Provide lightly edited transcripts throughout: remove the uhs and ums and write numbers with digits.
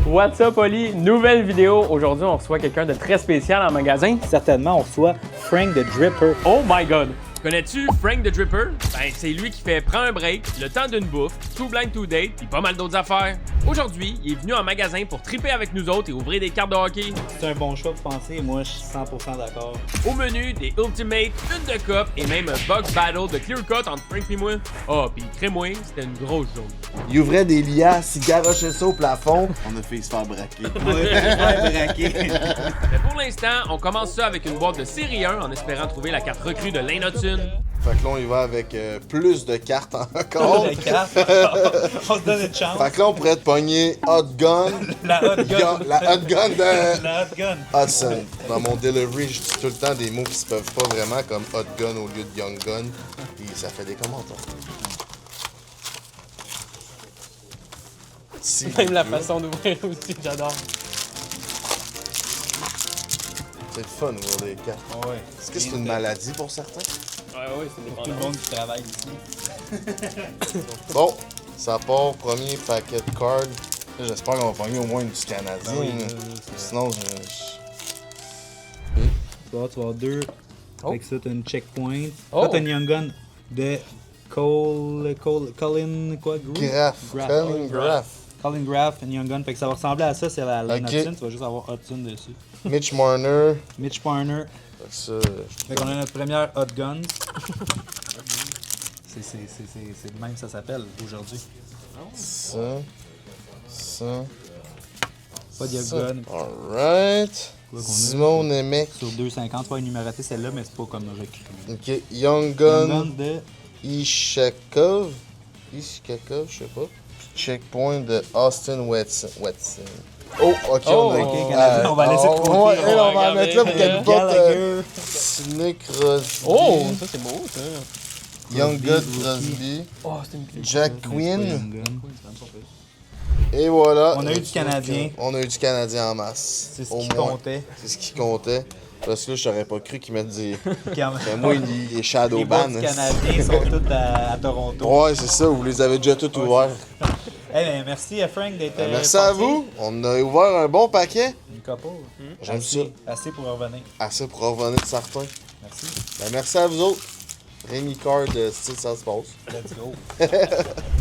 What's up, Oli? Nouvelle vidéo. Aujourd'hui, on reçoit quelqu'un de très spécial en magasin. Certainement, on reçoit Frank the Dripper. Oh my God! Connais-tu Frank the Dripper? Ben, c'est lui qui fait Prends un break, Le temps d'une bouffe, Too Blind to Date, puis pas mal d'autres affaires. Aujourd'hui, il est venu en magasin pour triper avec nous autres et ouvrir des cartes de hockey. C'est un bon choix pour penser, moi je suis 100% d'accord. Au menu, des Ultimate, une de cup et même un box battle de clear cut entre Frank et moi. Ah, puis crée-moi, c'était une grosse journée. Il ouvrait des liasses, il garochait ça au plafond. On a fait se faire braquer. Mais pour l'instant, on commence ça avec une boîte de série 1 en espérant trouver la carte recrue de Lane Hudson. Fait que là, on y va avec plus de cartes encore. Plus de cartes. On se donne une chance. Fait que là, on pourrait te pogner Hot Gun. La hot gun. La Hot Gun de La hot gun. Hudson. Dans mon delivery, je dis tout le temps des mots qui se peuvent pas vraiment, comme Hot Gun au lieu de Young Gun. Et ça fait des commentaires. Si Même la façon d'ouvrir aussi, j'adore. C'est le fun d'ouvrir des cartes. Ouais. Est-ce que c'est une maladie pour certains? Ouais, c'est Tout le monde qui travaille ici. Bon, ça part, premier paquet de cards. Là, j'espère qu'on va pogner au moins du Canadien. Ben oui, là. Sinon, je... Tu vas avoir deux. Fait que ça, t'as une checkpoint. Oh. Là, t'as une Young Gun de Colin quoi? Colin Graff, une Young Gun. Fait que ça va ressembler à ça, c'est la Lane Ok. Hudson. Tu vas juste avoir Hudson dessus. Mitch Marner. Mitch Marner. Fait que ça, Fait qu'on a notre première Hot Guns. C'est de même ça s'appelle aujourd'hui. ça. Pas de Young Ça. Gun. Alright. Quoi qu'on a? Simon Nemec. Sur 250, pas numéroté celle-là, mais c'est pas comme recru. Ok. Young Young Gun. Gun de Ishakov, je sais pas. Checkpoint de Austin Watson. Oh, ok, Oh, on a. ok, Canadien, on va laisser de côté. Ouais, on va en regarder, mettre là pour qu'elle porte. Gallagher. Nick Crosby. Oh, ça c'est beau, ça. Young God Crosby. Oh, c'est une clé. Jack Pas Quinn. Young Gun. Et voilà. On a eu du Canadien. On a eu du Canadien en masse. C'est ce Au qui moins. comptait. C'est ce qui comptait. Parce que là, je t'aurais pas cru qu'ils mettent des. Quand Ben, moi, les shadow les ban. boîtes du Canadien sont toutes à Toronto. Ouais, c'est ça, vous les avez déjà toutes ouverts. Eh ben, merci à Frank d'être Merci à vous. On a ouvert un bon paquet. Une couple. J'aime ça. Assez pour revenir. Assez pour revenir de certains. Merci. Ben, merci à vous autres. Rémi Card, style ça se passe. Let's go.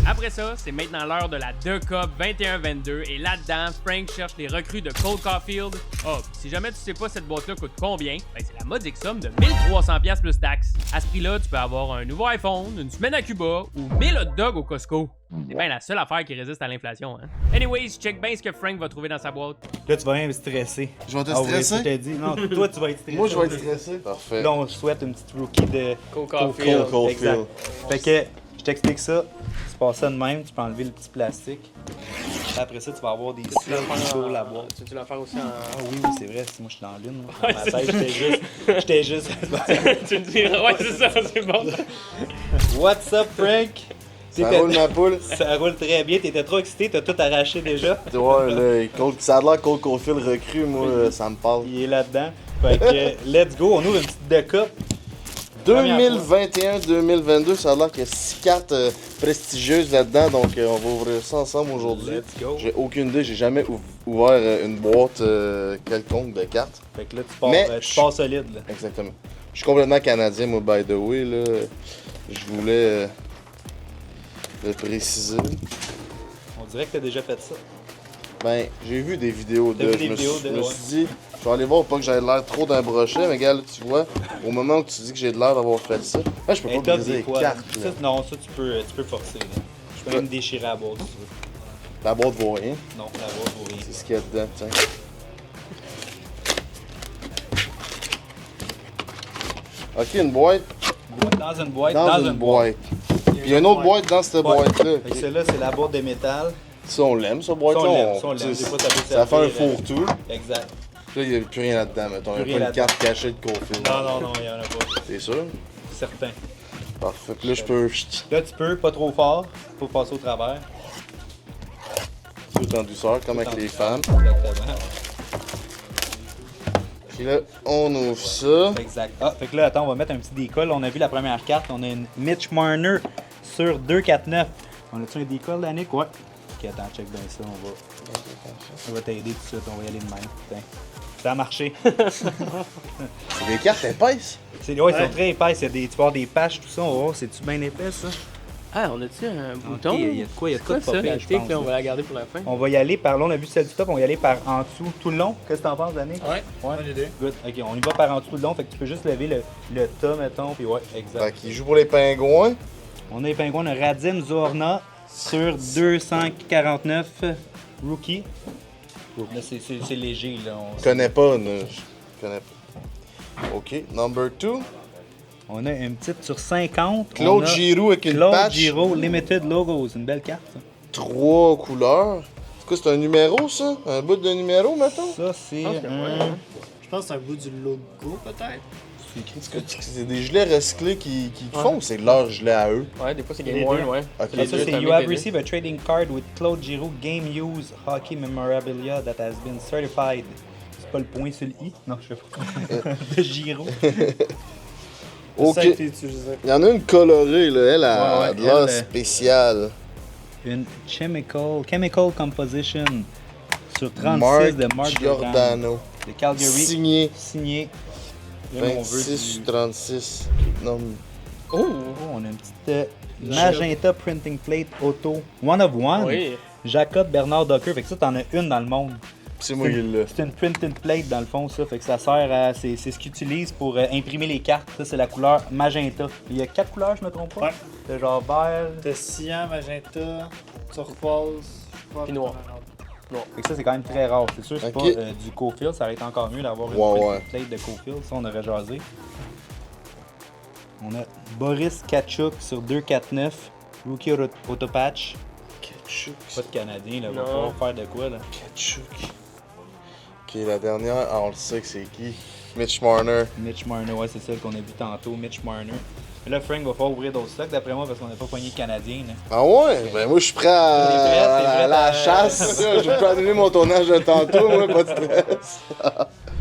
Après ça, c'est maintenant l'heure de la 2 Cup 21-22 et là-dedans, Frank cherche les recrues de Cole Caulfield. Oh, si jamais tu sais pas cette boîte-là coûte combien, ben c'est la modique somme de 1300$ plus taxes. À ce prix-là, tu peux avoir un nouveau iPhone, une semaine à Cuba ou 1000 hot dogs au Costco. C'est bien la seule affaire qui résiste à l'inflation, hein. Anyways, check bien ce que Frank va trouver dans sa boîte. Là, tu vas même stresser. Je vais te Ah oui, stresser? je t'ai dit. Non, toi, tu vas être stressé. Moi, je vais être stressé. Parfait. Là, on souhaite une petite rookie de Cole Cole Caulfield. Exact. Fait que, je t'explique ça. Tu passes ça de même, tu peux enlever le petit plastique. Après ça, tu vas avoir des cils sur la boîte. Tu veux la faire aussi en... Ah oui, oui, c'est vrai. Moi, je suis dans l'une. Dans ma tête, j'étais juste... tu me dis, ouais, c'est ça, c'est bon. What's up, Frank? Ça roule ma poule. Ça roule très bien. T'étais trop excité, t'as tout arraché déjà. Ouais, là, ça a l'air Cole Caulfield recrue, moi, ça me parle. Il est là-dedans. Fait que, let's go. On ouvre une petite découpe. 2021-2022, ça a l'air qu'il y a 6 cartes prestigieuses là-dedans, donc on va ouvrir ça ensemble aujourd'hui. Let's go. J'ai aucune idée, j'ai jamais ouvert une boîte quelconque de cartes. Fait que là, tu pars, Mais tu pars solide. Là. Exactement. Je suis complètement canadien, moi, by the way, là. Je voulais le préciser. On dirait que t'as déjà fait ça. Ben, j'ai vu des vidéos T'as de. vu des Je me vidéos suis- de, je me ouais. suis dit, je vais aller voir pour pas que j'aie l'air trop d'un brochet, mais gars, là, tu vois, au moment où tu dis que j'ai de l'air d'avoir fait ça, je peux Hey, pas top briser des les fois. cartes, Ça, là. non, ça, tu peux forcer. Là. Je peux même déchirer la boîte si tu veux. La boîte vaut rien. Non, la boîte vaut rien. C'est ce qu'il y a dedans, tiens. Ok, une boîte Dans une boîte. dans une boîte. Puis il y a une autre boîte dans cette boîte-là. Fait que celle-là, c'est la boîte de métal. Ça, on l'aime, cette boîte-là. Ça, on l'aime, ça, on l'aime. tu sais, Des fois, ça peut ça fait un servir, fourre-tout. Exact. Là, il n'y a plus rien là-dedans, mettons. Il Plus n'y a rien pas une carte cachée de Caulfield. Non, il y en a pas. T'es sûr? Certain. Parfait. Puis là, je peux Là, tu peux, pas trop fort. Faut passer au travers. tout en douceur, comme avec les femmes. Exactement. Puis là, on ouvre ça. Exact. Ah, fait que là, attends, on va mettre un petit décolle. On a vu la première carte. On a une Mitch Marner sur 2,49. On a-tu un décolle, Danick? Ouais. Ok, attends, check bien ça, on va t'aider tout de suite, on va y aller de même. Putain. Ça a marché. C'est des cartes épaisses. Ils sont très épaisses, tu vas avoir des patchs, tout ça, on va voir, c'est-tu bien épais ça? Ah, on a-tu un bouton? Il y a de quoi, C'est quoi ça, la je tique, pense. là, on va la garder pour la fin. On va y aller par, là on a vu celle du top, on va y aller par en dessous tout le long. Qu'est-ce que t'en penses, Danny? Ouais, bonne idée. Good, ok, on y va par en dessous tout le long, fait que tu peux juste lever le tas, mettons, puis ouais, exact. Fait qu'il joue pour les pingouins. On a les pingouins, on a Radim Zorna sur 249 rookie. Là, c'est léger, là. Je connais pas, là. Je connais pas. Ok, number 2. On a une petite sur 50. Claude On a Giroux avec une Claude patch. Giroux Limited Logo, c'est une belle carte, ça. 3 couleurs. C'est quoi, c'est un numéro, ça? Un bout de numéro, mettons? Ça, c'est pense que Je pense que c'est un bout du logo, peut-être. C'est des gelets recyclés qui font ou c'est leur gilet à eux? Ouais, des fois c'est Les Game One, deux. ouais. Ok. Ça, c'est c'est un You have BPD. received a trading card with Claude Giroux Game Use Hockey Memorabilia that has been certified. C'est pas le point sur le I? Non, je sais pas. De Giroux. Ok. Ça a été utilisé. Il y en a une colorée, là. Elle a Ouais, ouais, de l'air elle, spéciale. Une chemical composition sur 36 Mark de Mark Giordano. Giordano. De Calgary. Signé Signé. Là, on veut 26 du- 36. Non, Oh! Oh, on a une petite Magenta Printing Plate Auto. One of one. Oui. Jacob Bernard Docker. Fait que ça, t'en as une dans le monde. c'est moi qui l'ai. C'est une printed plate dans le fond, ça. Fait que ça sert à. C'est ce qu'ils utilisent pour imprimer les cartes. Ça, c'est la couleur magenta. Il y a 4 couleurs, je me trompe pas. Ouais. C'est genre vert. T'as cyan, magenta, turquoise, je crois. Puis noir. Fait que ça, c'est quand même très rare. C'est sûr, c'est Ok. pas du Cofield. Ça aurait été encore mieux d'avoir une Ouais, printed plate de Cofield. Ça, on aurait jasé. On a Boris Kachuk sur 249. Rookie Autopatch. Ketchuk. Pas de Canadien, là. Va Non. falloir faire de quoi, là. Ketchuk. Ok, la dernière, on le sait que c'est qui? Mitch Marner. Mitch Marner, ouais, c'est celle qu'on a vu tantôt, Mitch Marner. Mais là, Frank va falloir ouvrir d'autres stocks, d'après moi, parce qu'on n'a pas pogné de Canadien. Là. Ah ouais? Ben moi je suis prêt à, T'es prêt, à t'es prêt la à- chasse. Je peux annuler mon tournage de tantôt, moi, pas de stress.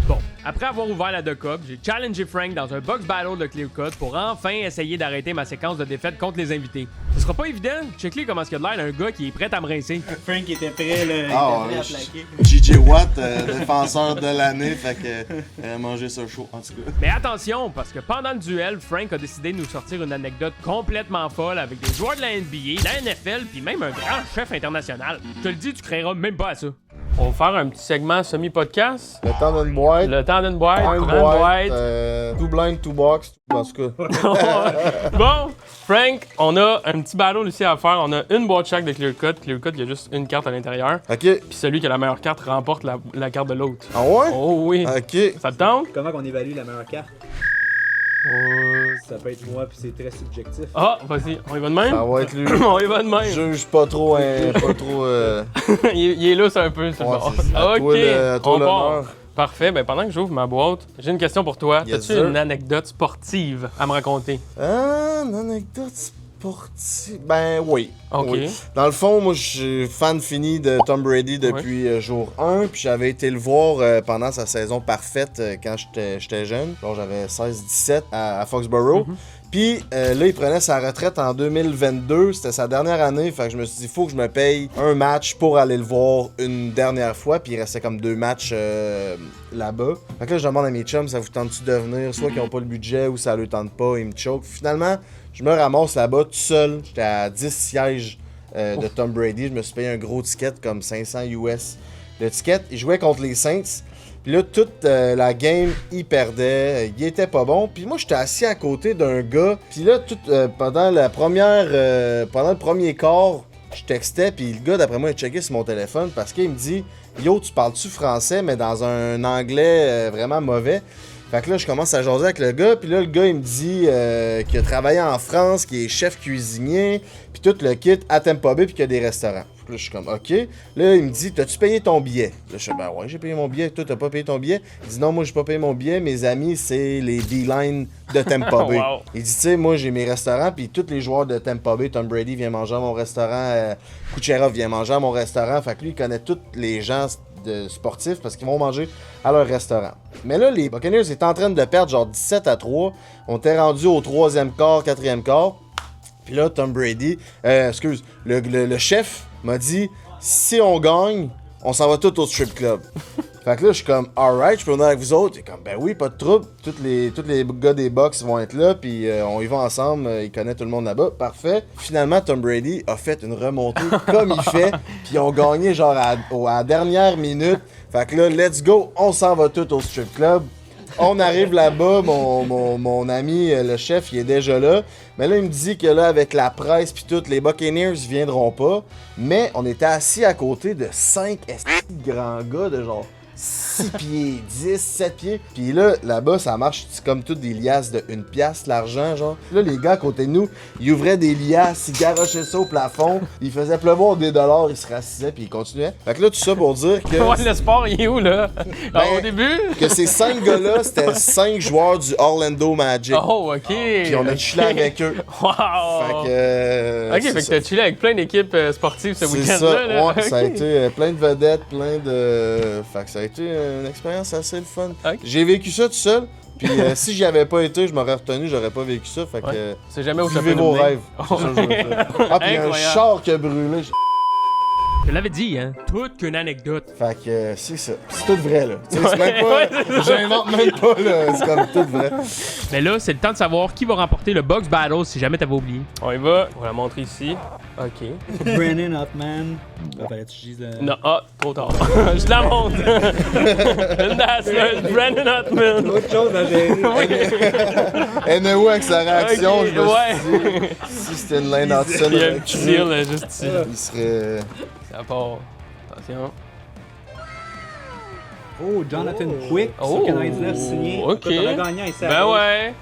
Bon, après avoir ouvert la Cup, j'ai challengé Frank dans un box battle de Clear Cut pour enfin essayer d'arrêter ma séquence de défaites contre les invités. Ce sera pas évident, check-lui comment est-ce qu'il a de l'air d'un gars qui est prêt à me rincer. Frank était prêt, là. Ah, il était ouais, prêt à plaquer. JJ Watt, défenseur de l'année, fait que manger ça chaud, en tout cas. Mais attention, parce que pendant le duel, Frank a décidé de nous sortir une anecdote complètement folle avec des joueurs de la NBA, la NFL, puis même un grand chef international. Je te le dis, tu créeras même pas à ça. On va faire un petit segment semi-podcast. Le temps d'une boîte. Le temps d'une boîte, Prends prends une une boîte. boîte. Two blind, two box. En tout cas. Bon, Frank, on a un petit battle ici à faire. On a une boîte chaque de Clear Cut. Clear Cut, il y a juste une carte à l'intérieur. Ok. Puis celui qui a la meilleure carte remporte la carte de l'autre. Ah ouais? Oh oui. Ok. Ça te tente? Comment qu'on évalue la meilleure carte? Ça peut être moi, puis c'est très subjectif. Ah, vas-y, on y va de même? Ça va être lui. On y va de même. Juge pas trop, pas trop. il est lousse un peu, c'est Ouais, bon. c'est ça. À Ok, toi à toi on part. l'honneur. Parfait, ben pendant que j'ouvre ma boîte, j'ai une question pour toi. Yes, As-tu sir. une anecdote sportive à me raconter? Une anecdote sportive. Ben oui. Ok. Oui. Dans le fond, moi, je suis fan fini de Tom Brady depuis jour 1. Puis j'avais été le voir pendant sa saison parfaite quand j'étais jeune. Genre, j'avais 16-17 à Foxborough. Puis là, il prenait sa retraite en 2022. C'était sa dernière année. Fait que je me suis dit, faut que je me paye un match pour aller le voir une dernière fois. Puis il restait comme 2 matchs là-bas. Fait que là, je demande à mes chums, ça vous tente-tu de venir? Soit qu'ils n'ont pas le budget ou ça leur tente pas, ils me choquent. Finalement, je me ramasse là-bas tout seul. J'étais à 10 sièges de Tom Brady. Je me suis payé un gros ticket comme 500 US. Le ticket, il jouait contre les Saints. Puis là, toute la game, il perdait. Il était pas bon. Puis moi, j'étais assis à côté d'un gars. Puis là, pendant le premier quart, je textais. Puis le gars, d'après moi, il checkait sur mon téléphone parce qu'il me dit « Yo, tu parles-tu français, mais dans un anglais vraiment mauvais? » Fait que là, je commence à jaser avec le gars, puis là, le gars, il me dit qu'il a travaillé en France, qu'il est chef cuisinier, puis tout le kit à Tampa Bay, puis qu'il y a des restaurants. Fait que là, je suis comme, OK. Là, il me dit, t'as-tu payé ton billet? Là, je suis ben ouais, j'ai payé mon billet. Toi, t'as pas payé ton billet? Il dit, non, moi, j'ai pas payé mon billet. Mes amis, c'est les D-line de Tampa Bay. Wow. Il dit, tu sais, moi, j'ai mes restaurants, puis tous les joueurs de Tampa Bay, Tom Brady vient manger à mon restaurant, Kucherov vient manger à mon restaurant. Fait que lui, il connaît tous les gens de sportifs parce qu'ils vont manger à leur restaurant. Mais là, les Buccaneers étaient en train de perdre genre 17-3. On était rendu au 3e quart, 4e quart. Puis là, Tom Brady, le chef m'a dit, si on gagne, on s'en va tout au strip club. Fait que là, je suis comme, alright, je peux venir avec vous autres. Il est comme, ben oui, pas de trouble. Tous les gars des Bucks vont être là, puis on y va ensemble. Il connaît tout le monde là-bas. Parfait. Finalement, Tom Brady a fait une remontée comme il fait, puis ils ont gagné genre à la dernière minute. Fait que là, let's go, on s'en va tout au strip club. On arrive là-bas, mon ami, le chef, il est déjà là. Mais là, il me dit que là, avec la presse puis tout, les Buccaneers viendront pas. Mais on était assis à côté de 5 grands gars de genre 6 pieds, 10, 7 pieds. Puis là, là-bas, ça marche c'est comme toutes des liasses de 1 piastre, l'argent, genre. Là, les gars à côté de nous, ils ouvraient des liasses, ils garochaient ça au plafond, ils faisaient pleuvoir des dollars, ils se rassisaient, puis ils continuaient. Fait que là, tout ça pour dire que... Ouais, le sport, il est où, là? Alors, au début? Que ces 5 gars-là, c'était 5 joueurs du Orlando Magic. Oh, OK. Puis on a chillé avec eux. Wow! Fait que... OK, fait que t'as chillé avec plein d'équipes sportives ce c'est week-end-là. ça, là. ouais, ça a OK. été plein de vedettes, plein de... Fait que ça a été une expérience assez le fun. Ok. J'ai vécu ça tout seul, puis si j'y avais pas été, je m'aurais retenu, j'aurais pas vécu ça, fait que... Ouais. C'est jamais au Vivez championnat. vos de rêves. Oh. C'est ça que je veux dire. Ah, puis un Incroyable. char qui a brûlé. Je l'avais dit, hein? Toute qu'une anecdote. Fait que c'est ça. C'est tout vrai, là. Tu sais, c'est même pas... J'invente même pas, là. C'est comme tout vrai. Mais là, c'est le temps de savoir qui va remporter le Box Battle si jamais t'avais oublié. On y va. On va la montrer ici. OK. Brandon Hotman. Fallait que tu dises le... Non, ah, trop tard. Je te la montre. That's Brandon Hotman. Autre chose à gérer. NAO avec sa réaction, Ok, je me suis dit, si c'était une Lane Hudson Il y a un avec petit lui, seal juste ici. il serait... Ça part. Attention. Oh, Jonathan Quick. Oh, Ça, Canadien signé. ok. Écoute, on a gagné ici. Ben ouais.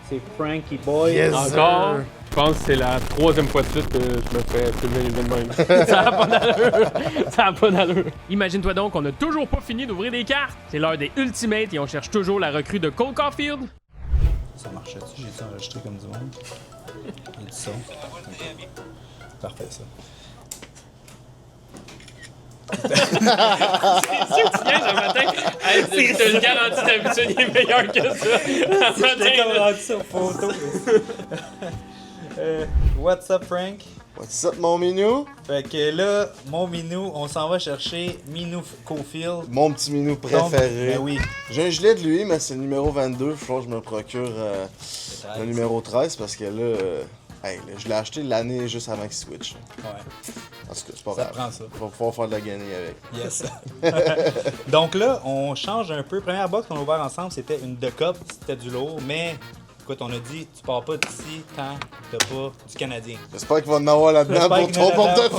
C'est Frankie Boy. Yes. Encore. Je pense que c'est la 3e fois de suite que je me fais filmer de même. Ça a pas d'allure. Ça a pas d'allure. Imagine-toi donc qu'on a toujours pas fini d'ouvrir des cartes. C'est l'heure des Ultimates et on cherche toujours la recrue de Cole Caulfield. Ça marchait-tu? J'ai-tu enregistré comme du monde? Il dit ça. Parfait, ça. C'est sûr que tu viens ce matin. Hey, je te le garantis, d'habitude, il est meilleur que ça. J'étais comme rendu sur photo. What's up, Frank? What's up, mon minou? Fait que là, mon minou, on s'en va chercher Minou Caulfield. Mon petit minou préféré. Ben oui. J'ai un gilet de lui, mais c'est le numéro 22. Je crois que je me procure le numéro 13 parce que là, hey, là, je l'ai acheté l'année juste avant qu'il switch. Ouais, En tout cas, c'est pas ça grave. prend ça. On va pouvoir faire de la gagnée avec. Yes. Donc là, on change un peu. Première box qu'on a ouvert ensemble, c'était une 2 cup, c'était du lourd, mais écoute, on a dit, tu pars pas d'ici tant que t'as pas du Canadien. J'espère qu'il va en avoir là-dedans J'espère pour qu'il ton y en a là-dedans.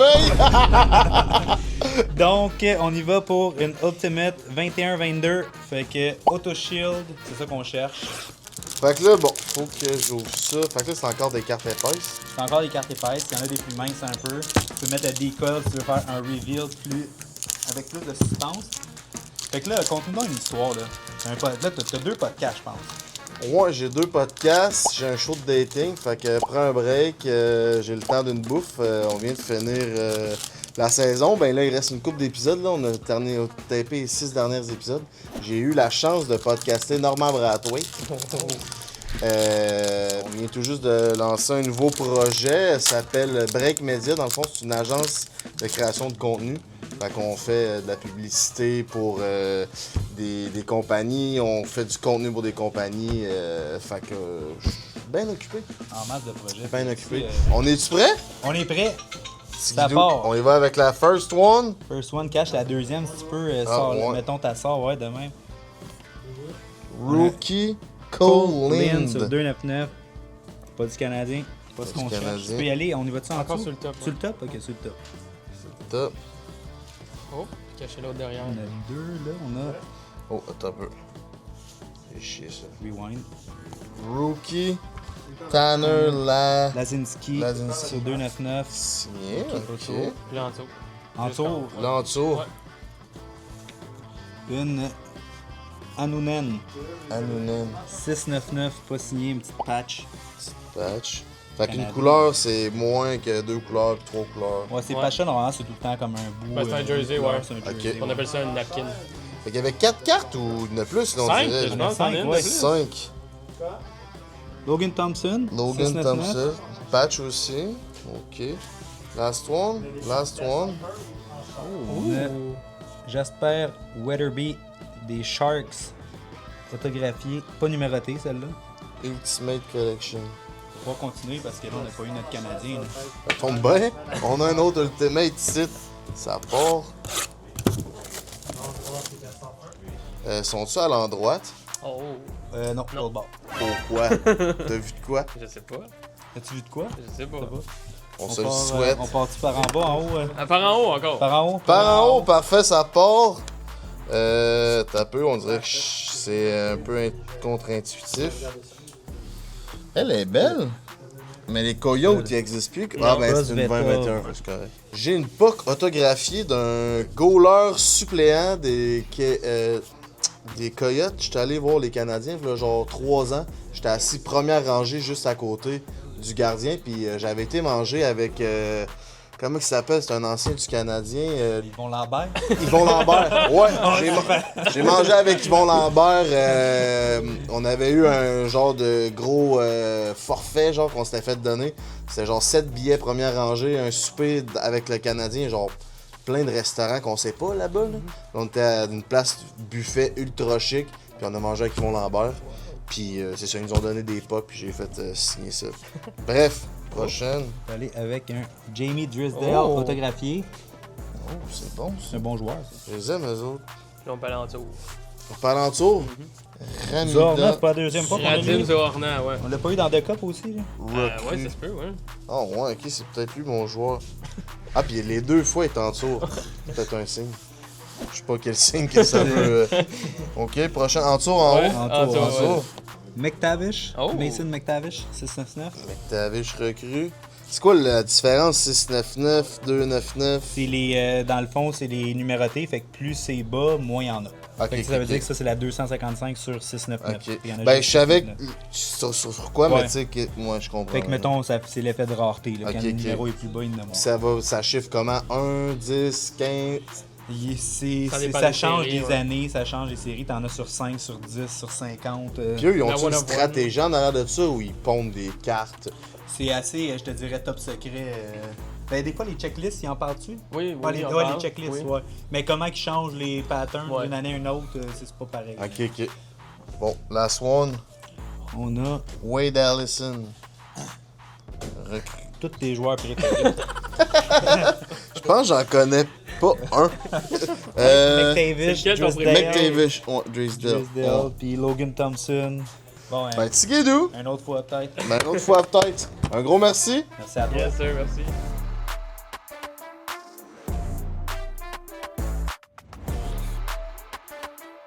portefeuille! Donc, on y va pour une Ultimate 21-22. Fait que Auto Shield, c'est ça qu'on cherche. Fait que là, bon, faut que j'ouvre ça. Fait que là, c'est encore des cartes épaisses. C'est encore des cartes épaisses. Il y en a des plus minces un peu. Tu peux mettre la decoy si tu veux faire un reveal avec plus de substance. Fait que là, conte-nous donc une histoire. Là, là t'as 2 podcasts, je pense. Ouais, j'ai 2 podcasts, j'ai un show de dating, fait que prends un break, j'ai le temps d'une bouffe, on vient de finir la saison, ben là il reste une couple d'épisodes, là, on a tapé les 6 derniers épisodes. J'ai eu la chance de podcaster Normand Brathwaite. On vient tout juste de lancer un nouveau projet, ça s'appelle Break Media, dans le fond c'est une agence de création de contenu. Fait qu'on fait de la publicité pour des compagnies, on fait du contenu pour des compagnies, fait que je suis bien occupé. En masse de projets. Bien occupé. Ici, On est-tu prêt? on est prêt. Ça Skidoo? part. On y va avec la first one. First one, cache la deuxième si tu peux. ouais. Mettons ta sort, ouais, de même. Rookie Cole Lynn sur Lind. 299. Pas du Canadien. Pas ce Pas qu'on du cherche. Canadien. Tu peux y aller, on y va-tu en Encore dessous? sur le top. Sur le top? Ok, sur le top. Top. Oh, caché l'autre derrière. On a 2 là, on a Oh, attends un peu. C'est chier ça. Rewind. Rookie Tanner Lazinski Lazinski. sur 299. Signé, Ok. ok. Puis là en dessous. En dessous, Là en dessous, Ouais. une Anunen. Anunen 699, pas signé, une petite patch. Patch. Fait qu'une Canadien. couleur, c'est moins que 2 couleurs, 3 couleurs. Ouais, ces Ouais. patchs-là, normalement, c'est tout le temps comme un bout. Ben, c'est un de jersey, couleur, ouais. c'est un Ok. jersey, On ouais. appelle ça un napkin. Fait qu'il y avait 4 cartes ou il y en a plus, sinon on 5, dirait. je pense, cinq, en a une de ouais. plus. 5. Logan Thompson. Logan 699. Thompson. Patch aussi. Ok. Last one. Last one. On a Jasper Weatherby des Sharks. Photographié, pas numéroté celle-là. Ultimate Collection. On va continuer parce que là, on n'a pas eu notre Canadien. là. Ça tombe bien. On a un autre Ultimate ici. Ça part. Sont-ils à l'endroit? Oh, Non, l'autre bord. Pourquoi? T'as vu de quoi? je sais pas. As-tu vu de quoi? Je sais pas. On se le souhaite. On part-tu par en bas, en haut? Ah, par en haut encore. Par en haut? Par en haut, parfait, ça part. T'as peu, on dirait que c'est un peu contre-intuitif. Elle est belle. Mais les coyotes, ils existent plus. Ah ben c'est une 20-21, c'est correct. J'ai une POC autographiée d'un goaler suppléant des Coyotes. J'étais allé voir les Canadiens, il y a genre 3 ans. J'étais assis première rangée juste à côté du gardien, puis j'avais été manger avec... comment il s'appelle? C'est un ancien du Canadien. Yvon Lambert. Yvon Lambert. Ouais, j'ai mangé avec Yvon Lambert. On avait eu un genre de gros forfait genre qu'on s'était fait donner. C'était genre 7 billets première rangée, un souper avec le Canadien, genre plein de restaurants qu'on sait pas là-bas. Là. On était à une place buffet ultra chic, puis on a mangé avec Yvon Lambert. Puis c'est ça, ils nous ont donné des pops, puis j'ai fait signer ça. Bref, prochaine. On va aller avec un Jamie Drysdale photographié. Oh, c'est bon ça. C'est un bon joueur, ça. Je les aime, eux autres. Ils ont pas l'entour. Pour pas alentour, Zorna, c'est pas la deuxième fois qu'on a Radim eu. Zorna, ouais. On l'a pas eu dans The Cup aussi, là. Ouais, ça se peut, ouais. Oh ouais, ok, c'est peut-être lui mon joueur. Ah, puis les 2 fois il est en dessous. C'est peut-être un signe. Je sais pas quel signe que ça veut. Ok, prochain. En dessous, en Ouais, haut. En tour, En en dessous. McTavish. Oh. Mason McTavish, 699. McTavish recrue. C'est quoi la différence 699, 299? C'est les, dans le fond, c'est les numérotés, fait que plus c'est bas, moins il y en a. Ok, Fait que ça veut ok. dire que ça, c'est la 255 sur 699. Ok. Il y en a Ben, juste je savais 699. sur quoi, mais Ouais. tu sais que moi je comprends. Fait que, mettons, ça, c'est l'effet de rareté. Là. Ok, Quand le ok. numéro est plus bas, il y en a moins. Ça chiffre comment? 1, 10, 15. Ça dépend Ça des change séries, des ouais. années, ça change des séries. T'en as sur 5, sur 10, sur 50. Puis eux, ils ont La une one of one. stratégie en arrière de ça où ils pondent des cartes? C'est assez, je te dirais, top secret. Ben, des fois, les checklists, ils en parlent-tu? Oui, Ouais, les, on ouais, parle. les checklists, Oui. ouais. Mais comment ils changent les patterns Ouais. d'une année à une autre, c'est pas pareil. Ok, ok. Bon, last one. On a Wade Allison. tous tes joueurs préférés. Je pense que j'en connais pas un. McTavish, c'est lequel ton Drysdale, McTavish, ouais, Drysdale. Drysdale, puis Logan Thompson. Bon, Ben, Tigidou, un autre fois peut-être. ben, une autre fois peut-être. Un gros merci. Merci à toi. Yes, sir, merci.